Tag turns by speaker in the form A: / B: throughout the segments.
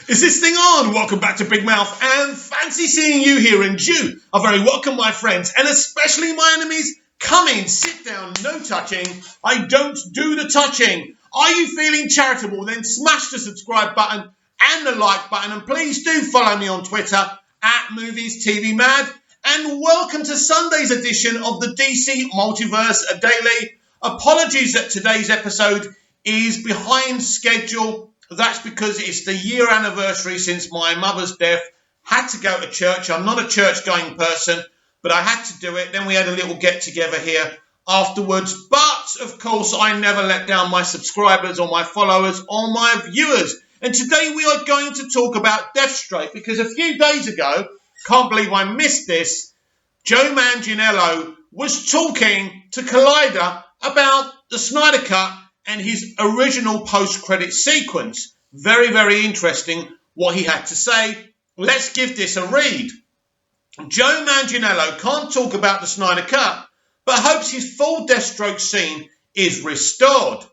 A: Is this thing on? Welcome back to Big Mouth and fancy seeing you here, and you are very welcome, my friends, and especially my enemies. Come in, sit down, no touching. I don't do the touching. Are you feeling charitable? Then smash the subscribe button and the like button, and please do follow me on Twitter at Movies TV Mad. And welcome to Sunday's edition of the DC Multiverse Daily. Apologies that today's episode is behind schedule. That's because it's the year anniversary since my mother's death. Had to go to church. I'm not a church-going person, but I had to do it. Then we had a little get-together here afterwards. But, of course, I never let down my subscribers or my followers or my viewers. And today we are going to talk about Deathstroke, because a few days ago, can't believe I missed this, Joe Manganiello was talking to Collider about the Snyder Cut and his original post-credit sequence. Very, very interesting what he had to say. Let's give this a read. Joe Manganiello can't talk about the Snyder Cut, but hopes his full Deathstroke scene is restored.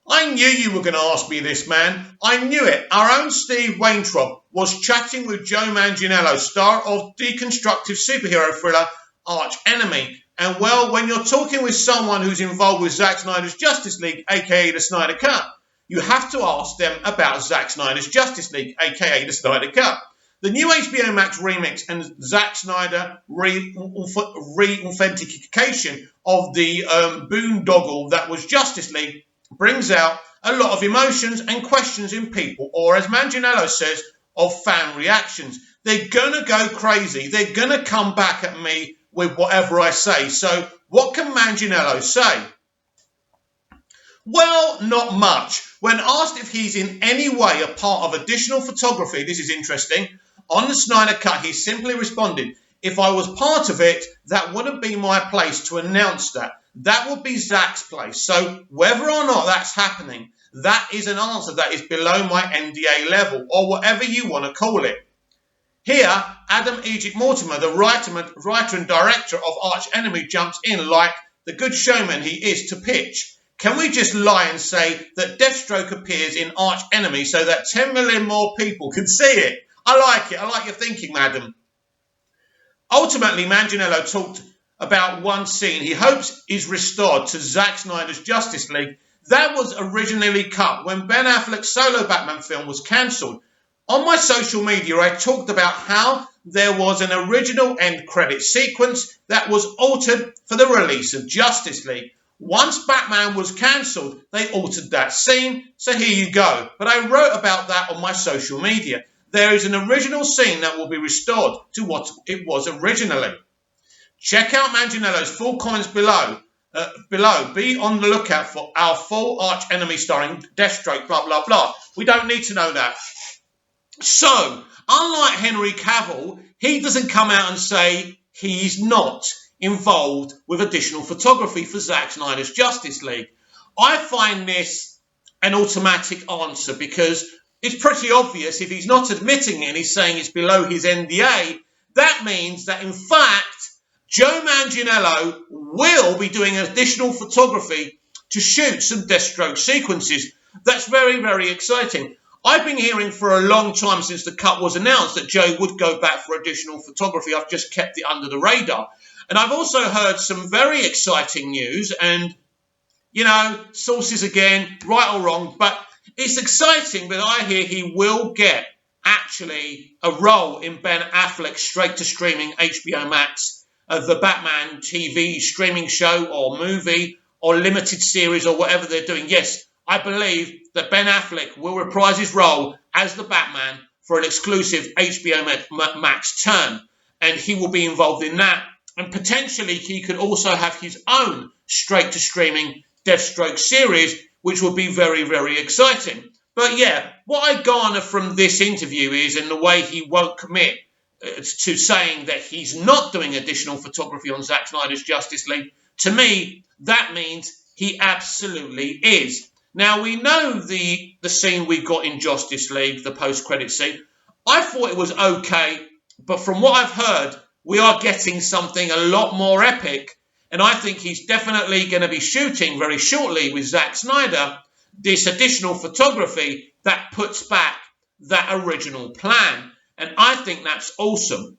A: I knew you were going to ask me this, man. I knew it. Our own Steve Weintraub was chatting with Joe Manganiello, star of deconstructive superhero thriller Arch Enemy. And well, when you're talking with someone who's involved with Zack Snyder's Justice League, aka the Snyder Cut, you have to ask them about Zack Snyder's Justice League, aka the Snyder Cut. The new HBO Max remix and Zack Snyder re-authentication of the boondoggle that was Justice League brings out a lot of emotions and questions in people, or as Manganiello says, of fan reactions. They're going to go crazy. They're going to come back at me with whatever I say. So what can Manganiello say? Well, not much. When asked if he's in any way a part of additional photography, this is interesting, on the Snyder Cut, he simply responded, "If I was part of it, that wouldn't be my place to announce that. That would be Zack's place. So whether or not that's happening, that is an answer that is below my NDA level, or whatever you want to call it." Here, Adam Egypt Mortimer, the writer and director of Arch Enemy, jumps in like the good showman he is to pitch. Can we just lie and say that Deathstroke appears in Arch Enemy so that 10 million more people can see it? I like it. I like your thinking, madam. Ultimately, Manganiello talked about one scene he hopes is restored to Zack Snyder's Justice League that was originally cut when Ben Affleck's solo Batman film was cancelled. On my social media, I talked about how there was an original end credit sequence that was altered for the release of Justice League. Once Batman was cancelled, they altered that scene, so here you go. But I wrote about that on my social media. There is an original scene that will be restored to what it was originally. Check out Manganiello's full comments below. Be on the lookout for our full Arch Enemy starring Deathstroke, blah, blah, blah. We don't need to know that. So, unlike Henry Cavill, he doesn't come out and say he's not involved with additional photography for Zack Snyder's Justice League. I find this an automatic answer because it's pretty obvious if he's not admitting it and he's saying it's below his NDA, that means that in fact, Joe Manganiello will be doing additional photography to shoot some Deathstroke sequences. That's very, very exciting. I've been hearing for a long time since the cut was announced that Joe would go back for additional photography. I've just kept it under the radar. And I've also heard some very exciting news and, you know, sources again, right or wrong, but it's exciting that I hear he will get actually a role in Ben Affleck's straight-to-streaming HBO Max, the Batman TV streaming show or movie or limited series or whatever they're doing. Yes, I believe that Ben Affleck will reprise his role as the Batman for an exclusive HBO Max turn, and he will be involved in that. And potentially he could also have his own straight-to-streaming Deathstroke series, which would be very, very exciting. But yeah, what I garner from this interview is, in the way he won't commit to saying that he's not doing additional photography on Zack Snyder's Justice League, to me, that means he absolutely is. Now, we know the scene we got in Justice League, the post-credit scene. I thought it was okay, but from what I've heard, we are getting something a lot more epic, and I think he's definitely going to be shooting very shortly with Zack Snyder this additional photography that puts back that original plan. And I think that's awesome.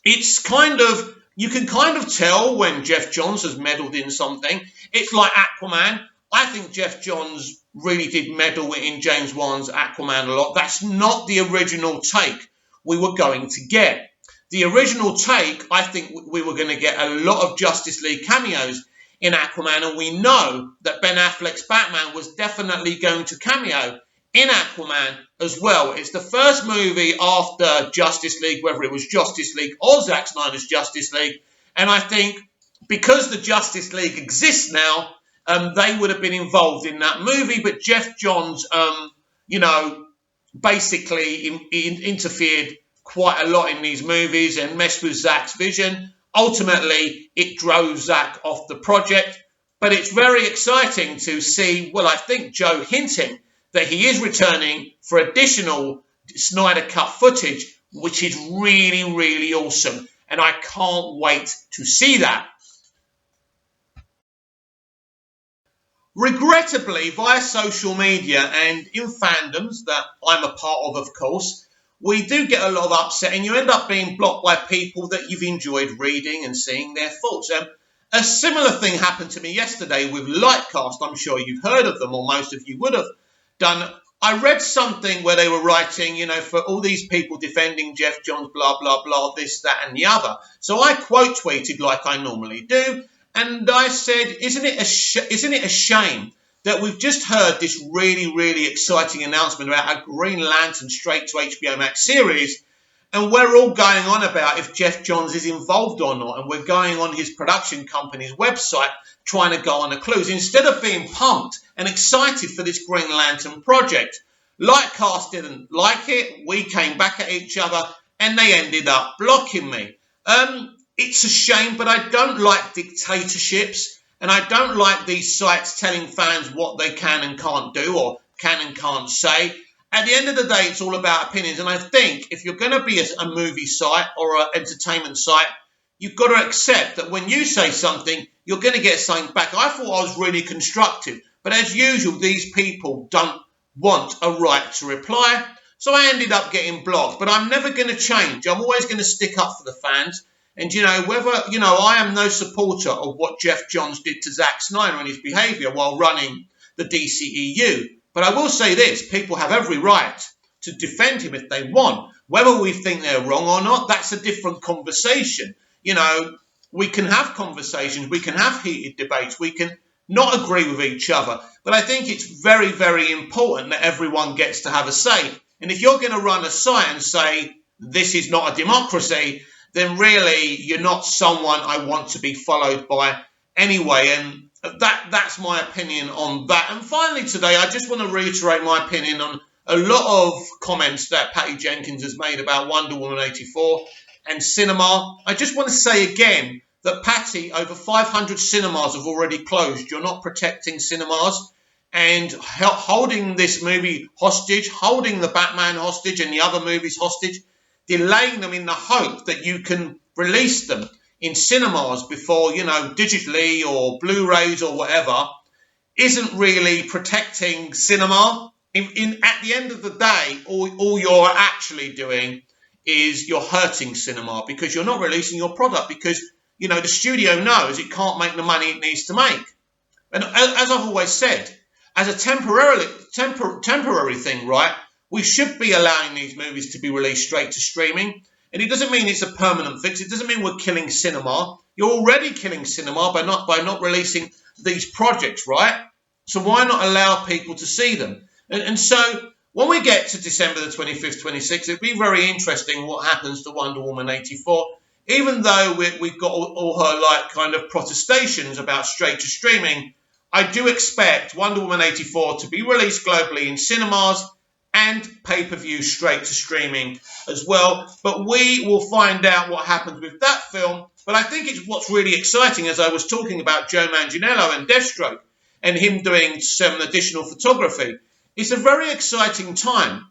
A: It's kind of, you can kind of tell when Jeff Johns has meddled in something. It's like Aquaman. I think Jeff Johns really did meddle in James Wan's Aquaman a lot. That's not the original take we were going to get. The original take, I think we were going to get a lot of Justice League cameos in Aquaman, and we know that Ben Affleck's Batman was definitely going to cameo in Aquaman as well. It's the first movie after Justice League, whether it was Justice League or Zack Snyder's Justice League, and I think because the Justice League exists now, they would have been involved in that movie, but Jeff Johns, basically interfered quite a lot in these movies and messed with Zack's vision. Ultimately, it drove Zack off the project, but it's very exciting to see, well, I think Joe hinting that he is returning for additional Snyder Cut footage, which is really, really awesome, and I can't wait to see that. Regrettably, via social media and in fandoms that I'm a part of course, we do get a lot of upset and you end up being blocked by people that you've enjoyed reading and seeing their thoughts. A similar thing happened to me yesterday with Lightcast. I'm sure you've heard of them, or most of you would have done. I read something where they were writing, for all these people defending Jeff Johns, blah, blah, blah, this, that, and the other. So I quote tweeted like I normally do. And I said, isn't it a shame that we've just heard this really, really exciting announcement about a Green Lantern straight to HBO Max series, and we're all going on about if Jeff Johns is involved or not, and we're going on his production company's website trying to go on the clues, instead of being pumped and excited for this Green Lantern project. Lightcast didn't like it, we came back at each other, and they ended up blocking me. It's a shame, but I don't like dictatorships, and I don't like these sites telling fans what they can and can't do, or can and can't say. At the end of the day, it's all about opinions, and I think if you're going to be a movie site or an entertainment site, you've got to accept that when you say something, you're going to get something back. I thought I was really constructive, but as usual, these people don't want a right to reply, so I ended up getting blocked. But I'm never going to change. I'm always going to stick up for the fans. And, I am no supporter of what Jeff Johns did to Zack Snyder and his behaviour while running the DCEU. But I will say this, people have every right to defend him if they want. Whether we think they're wrong or not, that's a different conversation. We can have conversations, we can have heated debates, we can not agree with each other. But I think it's very, very important that everyone gets to have a say. And if you're going to run a site and say, this is not a democracy, then really you're not someone I want to be followed by anyway. And that's my opinion on that. And finally today, I just want to reiterate my opinion on a lot of comments that Patty Jenkins has made about Wonder Woman 84 and cinema. I just want to say again that, Patty, over 500 cinemas have already closed. You're not protecting cinemas, and holding this movie hostage, holding the Batman hostage and the other movies hostage, delaying them in the hope that you can release them in cinemas before, digitally or Blu-rays or whatever, isn't really protecting cinema. At the end of the day, all you're actually doing is you're hurting cinema, because you're not releasing your product, because, the studio knows it can't make the money it needs to make. And as I've always said, as a temporary thing, right, we should be allowing these movies to be released straight to streaming. And it doesn't mean it's a permanent fix. It doesn't mean we're killing cinema. You're already killing cinema by not releasing these projects, right? So why not allow people to see them? And so when we get to December the 25th, 26th, it'll be very interesting what happens to Wonder Woman 84. Even though we've got all her kind of protestations about straight to streaming, I do expect Wonder Woman 84 to be released globally in cinemas and pay-per-view straight to streaming as well. But we will find out what happens with that film. But I think it's what's really exciting, as I was talking about Joe Manganiello and Deathstroke and him doing some additional photography. It's a very exciting time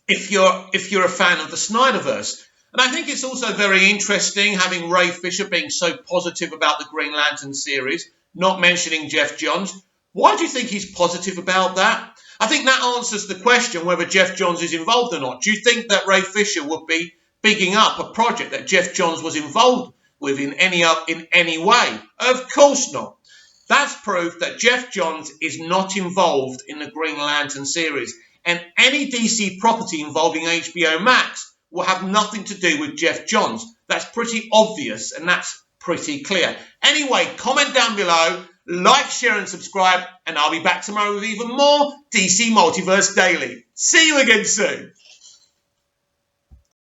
A: if you're a fan of the Snyderverse. And I think it's also very interesting having Ray Fisher being so positive about the Green Lantern series, not mentioning Jeff Johns. Why do you think he's positive about that? I think that answers the question whether Jeff Johns is involved or not. Do you think that Ray Fisher would be bigging up a project that Jeff Johns was involved with in any way? Of course not. That's proof that Jeff Johns is not involved in the Green Lantern series, and any DC property involving HBO Max will have nothing to do with Jeff Johns. That's pretty obvious, and that's pretty clear. Anyway, comment down below, like, share, and subscribe, and I'll be back tomorrow with even more DC Multiverse Daily. See you again soon.